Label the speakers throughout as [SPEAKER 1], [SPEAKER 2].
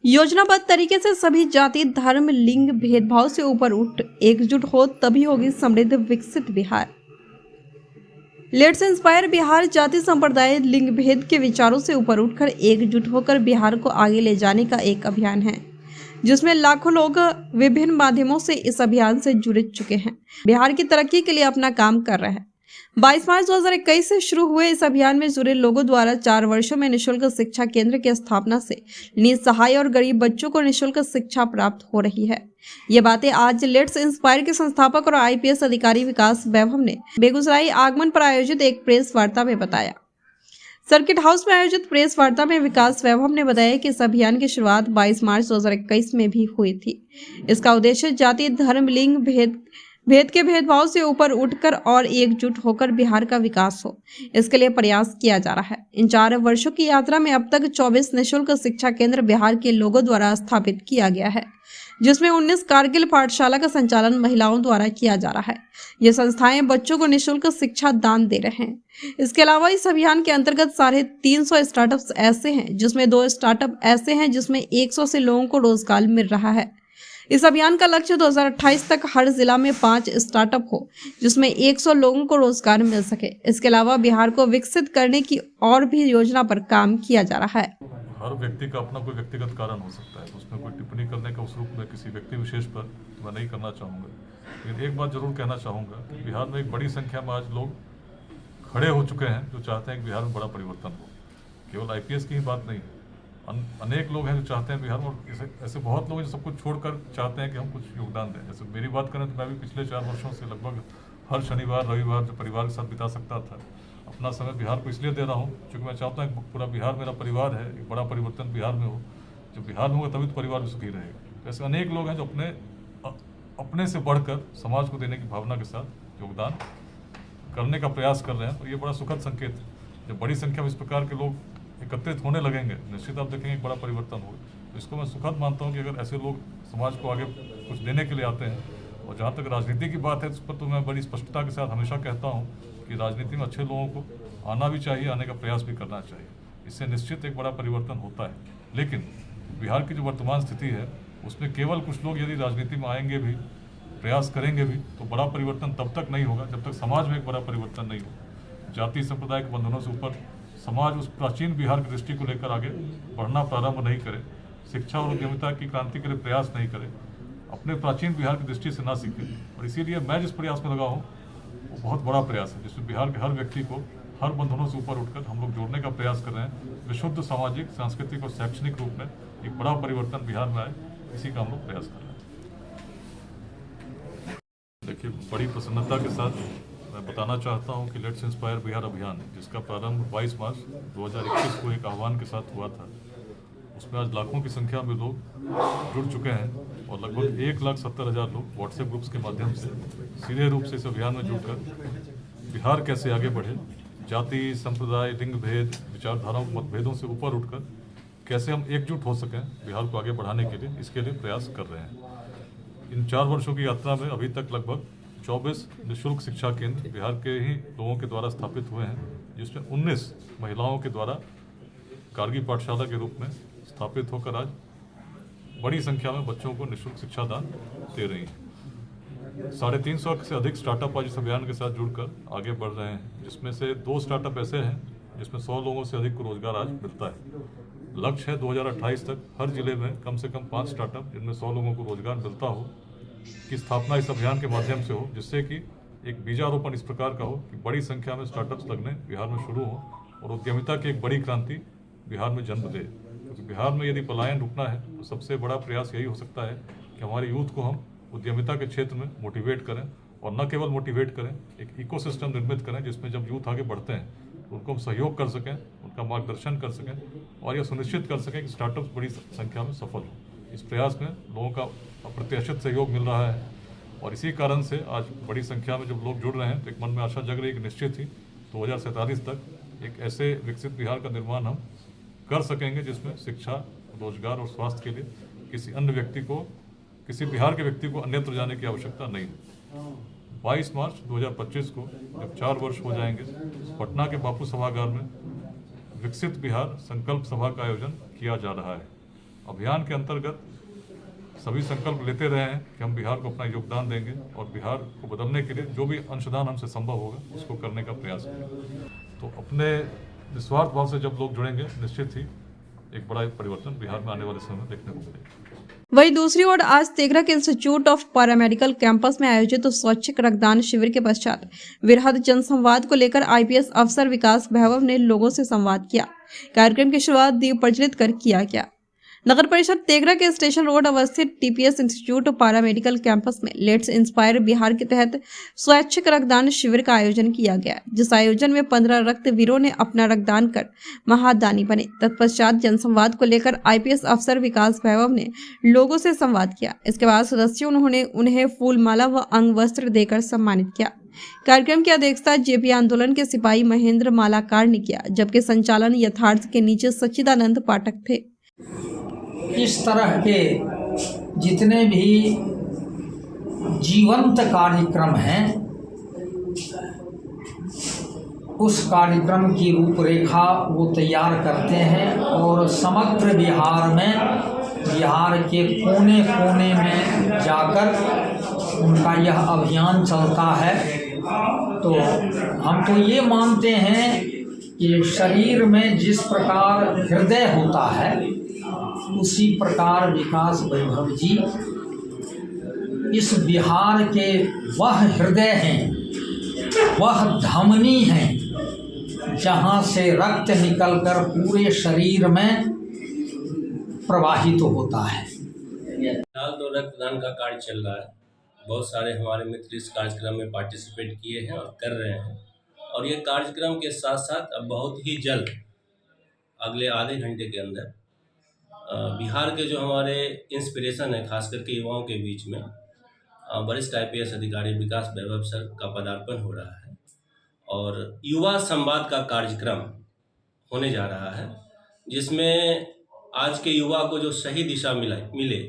[SPEAKER 1] योजनाबद्ध तरीके से सभी जाति, धर्म, लिंग भेदभाव से ऊपर उठ एकजुट हो तभी होगी समृद्ध विकसित बिहार। लेट्स इंस्पायर बिहार जाति, संप्रदाय, लिंग भेद के विचारों से ऊपर उठकर एकजुट होकर बिहार को आगे ले जाने का एक अभियान है, जिसमें लाखों लोग विभिन्न माध्यमों से इस अभियान से जुड़ चुके हैं, बिहार की तरक्की के लिए अपना काम कर रहे हैं। 22 मार्च 2021 से शुरू हुए इस अभियान में जुड़े लोगों द्वारा 4 वर्षों में निःशुल्क शिक्षा केंद्र की स्थापना से निसहाय और गरीब बच्चों को निःशुल्क शिक्षा प्राप्त हो रही है। ये बातें आज लेट्स इंस्पायर के संस्थापक और IPS अधिकारी विकास वैभव ने बेगूसराय आगमन पर आयोजित एक प्रेस वार्ता में बताया। सर्किट हाउस में आयोजित प्रेस वार्ता में विकास वैभव ने बताया कि इस अभियान की शुरुआत 22 मार्च 2021 में भी हुई थी। इसका उद्देश्य जाति, धर्म, लिंग भेद के भेदभाव से ऊपर उठकर और एकजुट होकर बिहार का विकास हो, इसके लिए प्रयास किया जा रहा है। इन 4 वर्षों की यात्रा में अब तक 24 निःशुल्क शिक्षा केंद्र बिहार के लोगों द्वारा स्थापित किया गया है, जिसमें 19 कारगिल पाठशाला का संचालन महिलाओं द्वारा किया जा रहा है। ये संस्थाएं बच्चों को निःशुल्क शिक्षा दान दे रहे हैं। इसके अलावा इस अभियान के अंतर्गत 350 स्टार्टअप्स ऐसे हैं, जिसमें 2 स्टार्टअप ऐसे हैं जिसमें 100 से लोगों को रोजगार मिल रहा है। इस अभियान का लक्ष्य 2028 तक हर जिला में 5 स्टार्टअप हो, जिसमें 100 लोगों को रोजगार मिल सके। इसके अलावा बिहार को विकसित करने की और भी योजना पर काम किया जा रहा है।
[SPEAKER 2] हर व्यक्ति का अपना कोई व्यक्तिगत कारण हो सकता है, उसमें कोई टिप्पणी करने का उस रूप में किसी व्यक्ति विशेष पर मैं नहीं करना चाहूँगा। लेकिन एक बात जरूर कहना चाहूँगा कि बिहार में एक बड़ी संख्या में आज लोग खड़े हो चुके हैं जो चाहते हैं कि बिहार में बड़ा परिवर्तन हो। केवल IPS की ही बात नहीं, अनेक लोग हैं जो चाहते हैं बिहार में, और ऐसे बहुत लोग हैं जो सब कुछ छोड़कर चाहते हैं कि हम कुछ योगदान दें। जैसे मेरी बात करें तो मैं भी पिछले 4 वर्षों से लगभग हर शनिवार रविवार जो परिवार के साथ बिता सकता था, अपना समय बिहार को इसलिए दे रहा हूँ क्योंकि मैं चाहता हूँ पूरा बिहार मेरा परिवार है, एक बड़ा परिवर्तन बिहार में हो। जब बिहार में होगा तभी तो परिवार भी सुखी रहेगा। ऐसे अनेक लोग हैं जो अपने से बढ़कर समाज को देने की भावना के साथ योगदान करने का प्रयास कर रहे हैं, और ये बड़ा सुखद संकेत है। जब बड़ी संख्या में इस प्रकार के लोग एकत्रित होने लगेंगे, निश्चित आप देखेंगे एक बड़ा परिवर्तन होगा। तो इसको मैं सुखद मानता हूँ कि अगर ऐसे लोग समाज को आगे कुछ देने के लिए आते हैं। और जहाँ तक राजनीति की बात है, उस पर तो मैं बड़ी स्पष्टता के साथ हमेशा कहता हूँ कि राजनीति में अच्छे लोगों को आना भी चाहिए, आने का प्रयास भी करना चाहिए। इससे निश्चित एक बड़ा परिवर्तन होता है। लेकिन बिहार की जो वर्तमान स्थिति है उसमें केवल कुछ लोग यदि राजनीति में आएंगे भी, प्रयास करेंगे भी, तो बड़ा परिवर्तन तब तक नहीं होगा जब तक समाज में एक बड़ा परिवर्तन नहीं हो। जाति संप्रदाय के बंधनों से ऊपर समाज उस प्राचीन बिहार की दृष्टि को लेकर आगे बढ़ना प्रारंभ नहीं करे, शिक्षा और उद्यमिता की क्रांति के लिए प्रयास नहीं करे, अपने प्राचीन बिहार की दृष्टि से ना सीखे। और इसीलिए मैं जिस प्रयास में लगा हूँ वो बहुत बड़ा प्रयास है, जिसमें बिहार के हर व्यक्ति को हर बंधनों से ऊपर उठकर हम लोग जोड़ने का प्रयास कर रहे हैं। विशुद्ध सामाजिक, सांस्कृतिक और शैक्षणिक रूप में एक बड़ा परिवर्तन बिहार में आए, इसी का हम लोग प्रयास कर रहे हैं। देखिए, बड़ी प्रसन्नता के साथ मैं बताना चाहता हूं कि लेट्स इंस्पायर बिहार अभियान, जिसका प्रारंभ 22 मार्च 2021 को एक आह्वान के साथ हुआ था, उसमें आज लाखों की संख्या में लोग जुड़ चुके हैं और लगभग 1,70,000 लोग व्हाट्सएप ग्रुप्स के माध्यम से सीधे रूप से इस अभियान में जुड़कर बिहार कैसे आगे बढ़े, जाति, संप्रदाय, लिंग भेद, विचारधाराओं, मतभेदों से ऊपर उठकर कैसे हम एकजुट हो सकें बिहार को आगे बढ़ाने के लिए, इसके लिए प्रयास कर रहे हैं। इन 4 वर्षों की यात्रा में अभी तक लगभग 24 निःशुल्क शिक्षा केंद्र बिहार के ही लोगों के द्वारा स्थापित हुए हैं, जिसमें 19 महिलाओं के द्वारा कारगिल पाठशाला के रूप में स्थापित होकर आज बड़ी संख्या में बच्चों को निःशुल्क शिक्षा दान दे रही हैं। 350 से अधिक स्टार्टअप आज इस अभियान के साथ जुड़कर आगे बढ़ रहे हैं, जिसमें से 2 स्टार्टअप ऐसे हैं जिसमें 100 लोगों से अधिक को रोजगार आज मिलता है। लक्ष्य है 2028 तक हर जिले में कम से कम 5 स्टार्टअप जिनमें 100 लोगों को रोजगार मिलता हो की स्थापना इस अभियान के माध्यम से हो, जिससे कि एक बीजारोपण इस प्रकार का हो कि बड़ी संख्या में स्टार्टअप्स लगने बिहार में शुरू हो और उद्यमिता की एक बड़ी क्रांति बिहार में जन्म दे। क्योंकि बिहार में यदि पलायन रुकना है तो सबसे बड़ा प्रयास यही हो सकता है कि हमारे यूथ को हम उद्यमिता के क्षेत्र में मोटिवेट करें, और न केवल मोटिवेट करें, एक इकोसिस्टम निर्मित करें जिसमें जब यूथ आगे बढ़ते हैं तो उनको हम सहयोग कर सकें, उनका मार्गदर्शन कर सकें और यह सुनिश्चित कर सकें कि स्टार्टअप्स बड़ी संख्या में सफल हो। इस प्रयास में लोगों का अप्रत्याशित सहयोग मिल रहा है और इसी कारण से आज बड़ी संख्या में जब लोग जुड़ रहे हैं तो एक मन में आशा जग रही है कि निश्चित ही 2047 तक एक ऐसे विकसित बिहार का निर्माण हम कर सकेंगे जिसमें शिक्षा, रोजगार और स्वास्थ्य के लिए किसी अन्य व्यक्ति को, किसी बिहार के व्यक्ति को अन्यत्र जाने की आवश्यकता नहीं है। 22 मार्च 2025 को जब 4 वर्ष हो जाएंगे, पटना के बापू सभागार में विकसित बिहार संकल्प सभा का आयोजन किया जा रहा है। अभियान के अंतर्गत सभी संकल्प लेते रहे हैं कि हम बिहार को अपना योगदान देंगे और बिहार को बदलने के लिए जो भी अंशदान हमसे संभव होगा उसको करने का प्रयास करेंगे। तो अपने निस्वार्थ भाव से जब लोग जुड़ेंगे, निश्चित ही एक बड़ा परिवर्तन बिहार में आने वाले समय में देखने को मिलेगा।
[SPEAKER 1] वहीं दूसरी ओर आज तेघरा के इंस्टीट्यूट ऑफ पैरामेडिकल कैंपस में आयोजित स्वैच्छिक रक्तदान शिविर के पश्चात वृहद जनसंवाद को लेकर आईपीएस अफसर विकास वैभव ने लोगों से संवाद किया। कार्यक्रम की शुरुआत दीप प्रज्वलित कर किया गया। नगर परिषद तेघरा के स्टेशन रोड अवस्थित TPS institute of paramedical campus में लेट्स इंस्पायर बिहार के तहत स्वैच्छिक रक्तदान शिविर का आयोजन किया गया, जिस आयोजन में 15 रक्तवीरों ने अपना रक्तदान कर महादानी बने। तत्पश्चात जनसंवाद को लेकर आईपीएस अफसर विकास वैभव ने लोगों से संवाद किया। इसके बाद सदस्यों ने उन्हें फूल माला व अंग वस्त्र देकर सम्मानित किया। कार्यक्रम की अध्यक्षता जेपी आंदोलन के सिपाही महेंद्र मालाकार ने किया, जबकि संचालन यथार्थ के नीचे सच्चिदानंद पाठक थे।
[SPEAKER 3] इस तरह के जितने भी जीवंत कार्यक्रम हैं, उस कार्यक्रम की रूपरेखा वो तैयार करते हैं और समग्र बिहार में, बिहार के कोने कोने में जाकर उनका यह अभियान चलता है। तो हम तो ये मानते हैं कि शरीर में जिस प्रकार हृदय होता है, उसी प्रकार विकास वैभव जी इस बिहार के वह हृदय हैं, वह धमनी हैं, जहाँ से रक्त निकलकर पूरे शरीर में प्रवाहित होता है।
[SPEAKER 4] फिलहाल तो रक्तदान का कार्य चल रहा है। बहुत सारे हमारे मित्र इस कार्यक्रम में पार्टिसिपेट किए हैं और कर रहे हैं, और ये कार्यक्रम के साथ साथ अब बहुत ही जल्द अगले आधे घंटे के अंदर बिहार के जो हमारे इंस्पिरेशन है, खास करके युवाओं के बीच में, वरिष्ठ आईपीएस अधिकारी विकास वैभव सर का पदार्पण हो रहा है और युवा संवाद का कार्यक्रम होने जा रहा है, जिसमें आज के युवा को जो सही दिशा मिले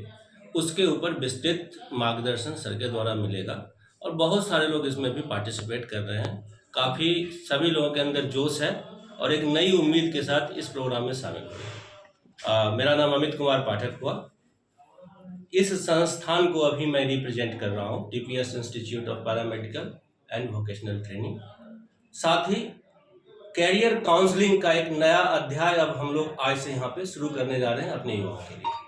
[SPEAKER 4] उसके ऊपर विस्तृत मार्गदर्शन सर के द्वारा मिलेगा और बहुत सारे लोग इसमें भी पार्टिसिपेट कर रहे हैं। काफ़ी सभी लोगों के अंदर जोश है और एक नई उम्मीद के साथ इस प्रोग्राम में शामिल हुए। मेरा नाम अमित कुमार पाठक हुआ। इस संस्थान को अभी मैं रिप्रेजेंट कर रहा हूँ, TPS institute of paramedical and vocational training. साथ ही कैरियर काउंसलिंग का एक नया अध्याय अब हम लोग आज से यहाँ पे शुरू करने जा रहे हैं अपने युवाओं के लिए।